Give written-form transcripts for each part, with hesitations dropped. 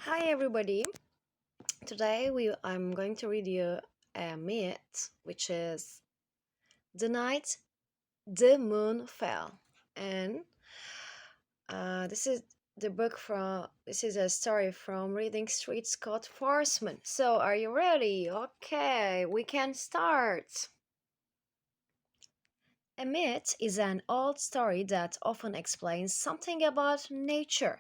Hi everybody. Today I'm going to read you a myth which is the night the moon fell. And this is a story from Reading Street Scott Forsman. So are you ready? Okay, we can start. A myth is an old story that often explains something about nature.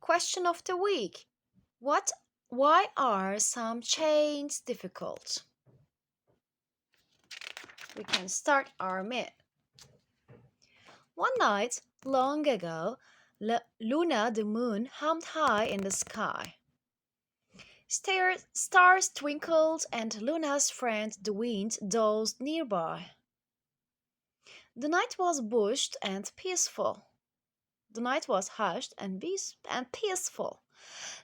Question of the week. What why are some chains difficult? We can start our myth. One night, long ago, Luna the moon hummed high in the sky. Stars twinkled and Luna's friend the wind dozed nearby. The night was hushed and peaceful. The night was hushed and peaceful.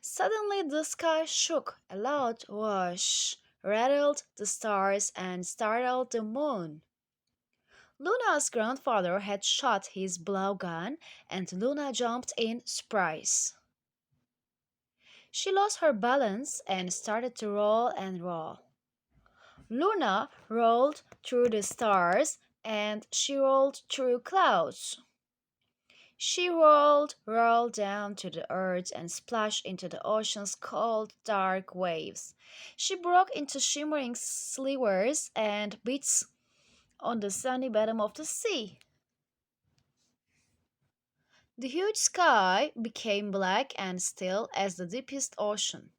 Suddenly the sky shook. A loud whoosh rattled the stars and startled the moon. Luna's grandfather had shot his blowgun, and Luna jumped in surprise. She lost her balance and started to roll and roll. Luna rolled through the stars and she rolled through clouds. She rolled down to the earth and splashed into the ocean's cold, dark waves. She broke into shimmering slivers and bits on the sunny bottom of the sea. The huge sky became black and still as the deepest ocean.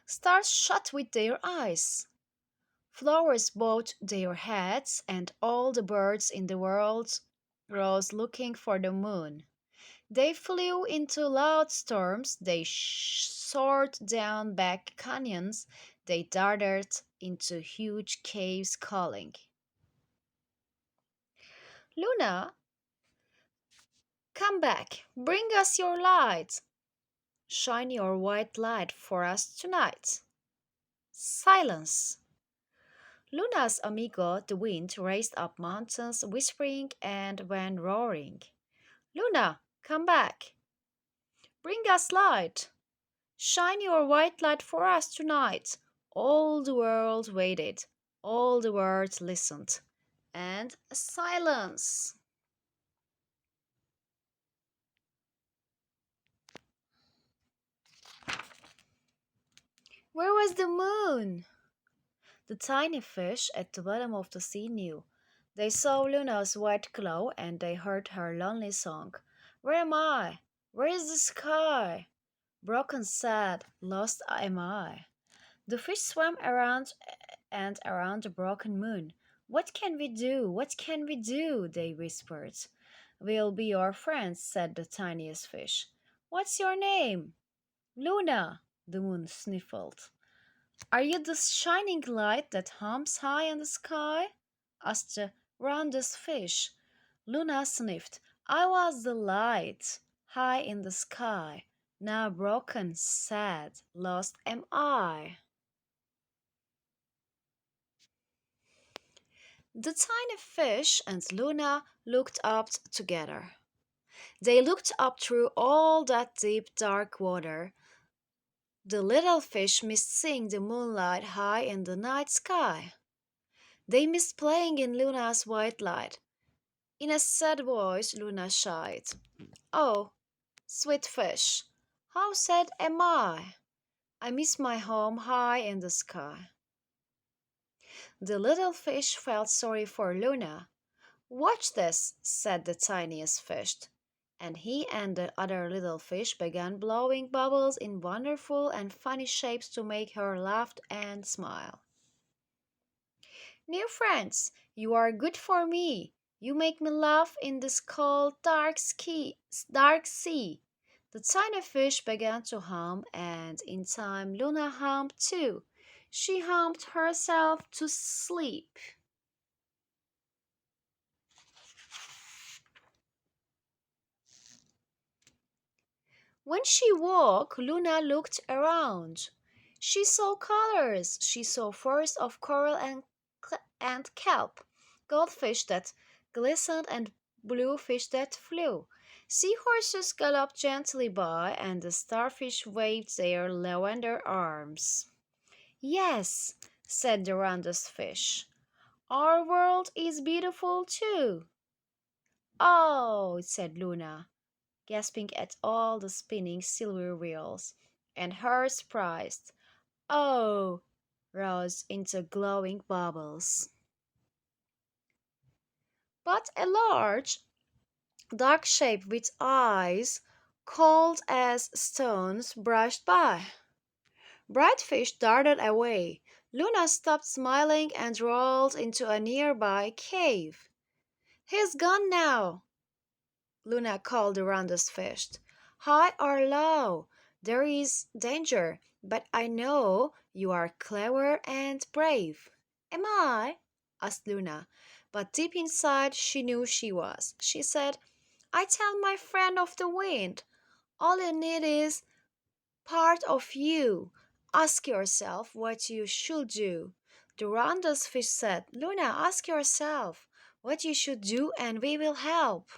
Stars shut with their eyes. Flowers bowed their heads, and all the birds in the world rose looking for the moon. They flew into loud storms, they soared down back canyons, they darted into huge caves calling. Luna, come back, bring us your light. Shine your white light for us tonight. Silence. Luna's amigo, the wind, raced up mountains, whispering and went roaring. Luna, come back. Bring us light. Shine your white light for us tonight. All the world waited. All the world listened. And silence. Where was the moon? The tiny fish at the bottom of the sea knew. They saw Luna's white glow and they heard her lonely song. Where am I? Where is the sky? Broken, sad, lost am I. The fish swam around and around the broken moon. What can we do? What can we do? They whispered. We'll be your friends, said the tiniest fish. What's your name? Luna, the moon sniffled. Are you the shining light that hums high in the sky? Asked the roundest fish. Luna sniffed. I was the light high in the sky. Now broken, sad, lost am I. The tiny fish and Luna looked up together. They looked up through all that deep, dark water. The little fish missed seeing the moonlight high in the night sky. They missed playing in Luna's white light. In a sad voice, Luna sighed. Oh, sweet fish, how sad am I? I miss my home high in the sky. The little fish felt sorry for Luna. Watch this, said the tiniest fish. And he and the other little fish began blowing bubbles in wonderful and funny shapes to make her laugh and smile. New friends, you are good for me. You make me laugh in this cold, dark sea. The tiny fish began to hum, and in time Luna hummed too. She hummed herself to sleep. When she woke, Luna looked around. She saw colors. She saw forests of coral and kelp, goldfish that glistened and blue fish that flew. Seahorses galloped gently by, and the starfish waved their lavender arms. Yes, said the roundest fish. Our world is beautiful too. Oh, said Luna, gasping at all the spinning silver wheels, and her surprised "Oh!" rose into glowing bubbles. But a large, dark shape with eyes cold as stones brushed by. Bright fish darted away. Luna stopped smiling and rolled into a nearby cave. He's gone now, Luna called around us first. High or low, there is danger, but I know you are clever and brave. Am I? Asked Luna, but deep inside she knew she was. She said, I tell my friend of the wind, all you need is part of you. Ask yourself what you should do. The roundest fish said, Luna, ask yourself what you should do and we will help.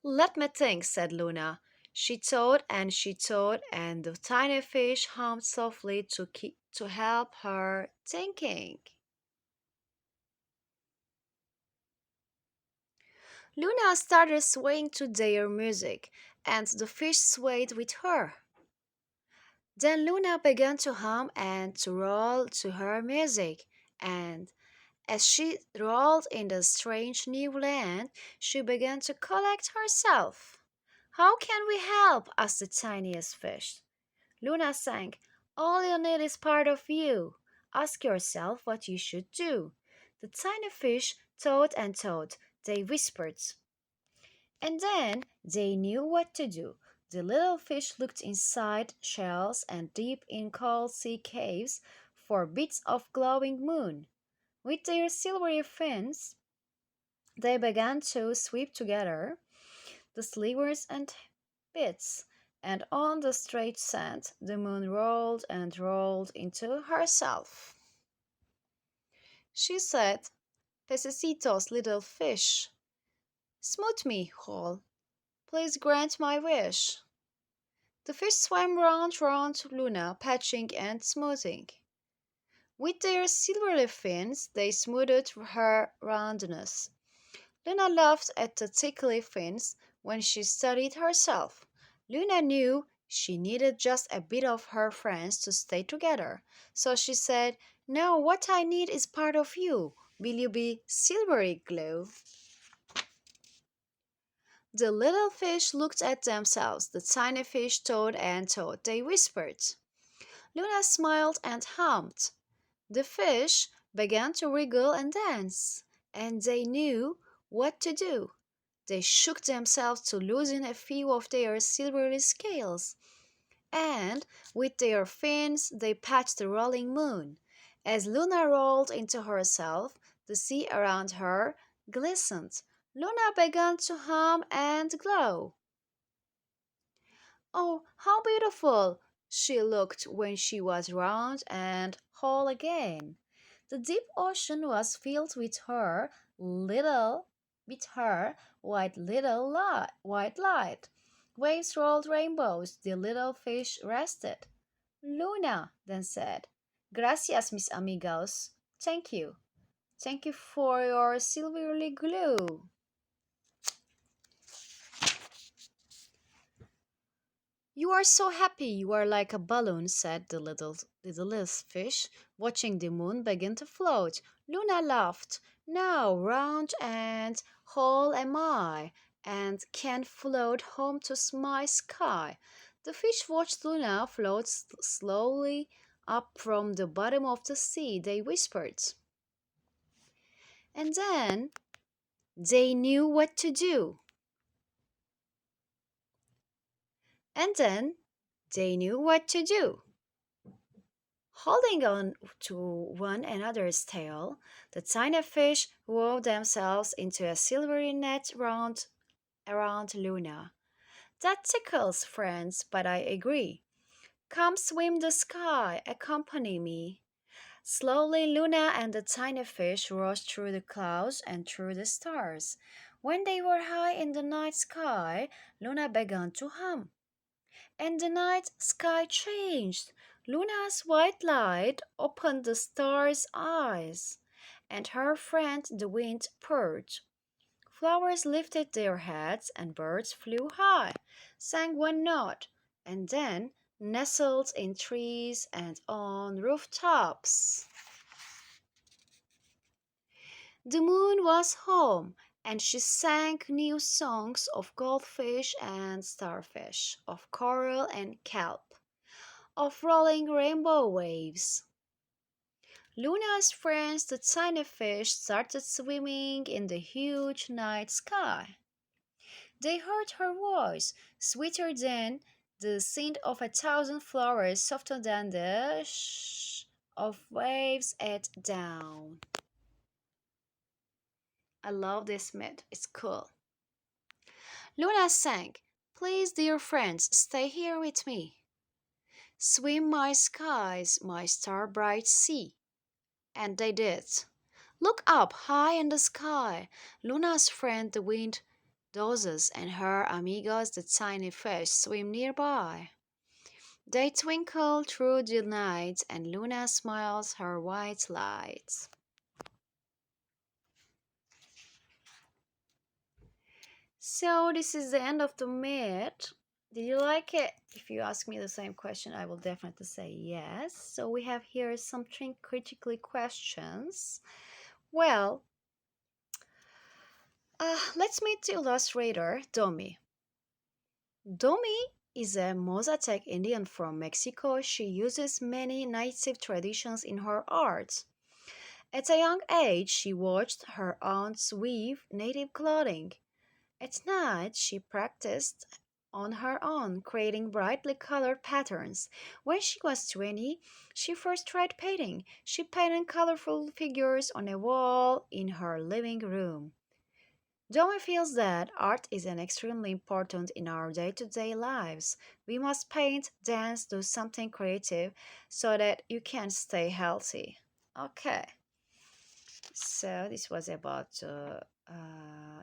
Let me think, said Luna. She thought, and the tiny fish hummed softly to help her thinking. Luna started swaying to their music, and the fish swayed with her. Then Luna began to hum and to roll to her music, and as she rolled in the strange new land, she began to collect herself. How can we help? Asked the tiniest fish. Luna sang, all you need is part of you. Ask yourself what you should do. The tiny fish thought and thought. They whispered. And then they knew what to do. The little fish looked inside shells and deep in cold sea caves for bits of glowing moon. With their silvery fins, they began to sweep together the slivers and bits, and on the straight sand the moon rolled and rolled into herself. She said, Pececitos, little fish, smooth me whole, please grant my wish. The fish swam round Luna, patching and smoothing. With their silvery fins they smoothed her roundness. Luna laughed at the tickly fins when she studied herself. Luna knew she needed just a bit of her friends to stay together. So she said, now what I need is part of you. Will you be silvery glow? The little fish looked at themselves. The tiny fish thought and thought. They whispered. Luna smiled and hummed. The fish began to wriggle and dance, and they knew what to do. They shook themselves to loosen a few of their silvery scales, and with their fins they patched the rolling moon. As Luna rolled into herself, the sea around her glistened. Luna began to hum and glow. Oh, how beautiful she looked when she was round and whole again. The deep ocean was filled little with her white light. Waves rolled rainbows. The little fish rested. Luna then said, Gracias, mis amigos. Thank you. Thank you for your silvery glue. You are so happy, you are like a balloon, said the littlest fish, watching the moon begin to float. Luna laughed. Now round and whole am I, and can float home to my sky. The fish watched Luna float slowly up from the bottom of the sea. They whispered. And then they knew what to do. And then they knew what to do. Holding on to one another's tail, the tiny fish wove themselves into a silvery net around Luna. That tickles, friends, but I agree. Come swim the sky, accompany me. Slowly, Luna and the tiny fish rose through the clouds and through the stars. When they were high in the night sky, Luna began to hum. And the night sky changed. Luna's white light opened the stars' eyes, and her friend the wind purred. Flowers lifted their heads, and birds flew high, sang one note, and then nestled in trees and on rooftops. The moon was home, and she sang new songs of goldfish and starfish, of coral and kelp, of rolling rainbow waves. Luna's friends, the tiny fish, started swimming in the huge night sky. They heard her voice, sweeter than the scent of 1,000 flowers, softer than the shh of waves at dawn. I love this myth, it's cool. Luna sang, "Please, dear friends, stay here with me. Swim my skies, my star bright sea." And they did. Look up high in the sky. Luna's friend the wind dozes and her amigos the tiny fish swim nearby. They twinkle through the night and Luna smiles her white light. So this is the end of the myth. Did you like it? If you ask me the same question, I will definitely say yes. So we have here something critically questions. Well, let's meet the illustrator, Domi. Domi is a Mazatec Indian from Mexico. She uses many native traditions in her art. At a young age, she watched her aunts weave native clothing. At night, she practiced on her own, creating brightly colored patterns. When she was 20, she first tried painting. She painted colorful figures on a wall in her living room. Domi feels that art is an extremely important in our day-to-day lives. We must paint, dance, do something creative so that you can stay healthy. Okay, so this was about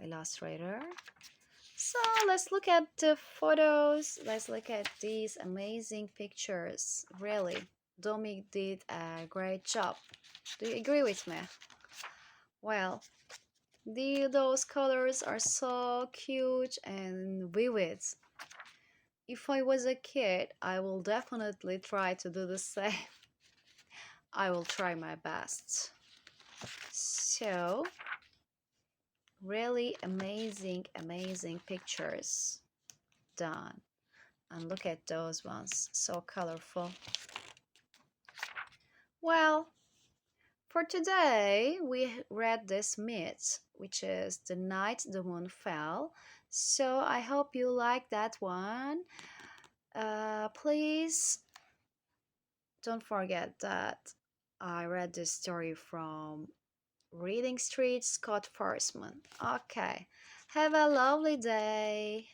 Illustrator. So let's look at the photos. Let's look at these amazing pictures. Really, Domi did a great job. Do you agree with me? Well, those colors are so cute and vivid. If I was a kid, I will definitely try to do the same. I will try my best. So, really amazing, amazing pictures done. And look at those ones, so colorful. Well, for today, we read this myth, which is the night the moon fell. So I hope you like that one. Please don't forget that I read this story from Reading Street, Scott Forsman. Okay, have a lovely day.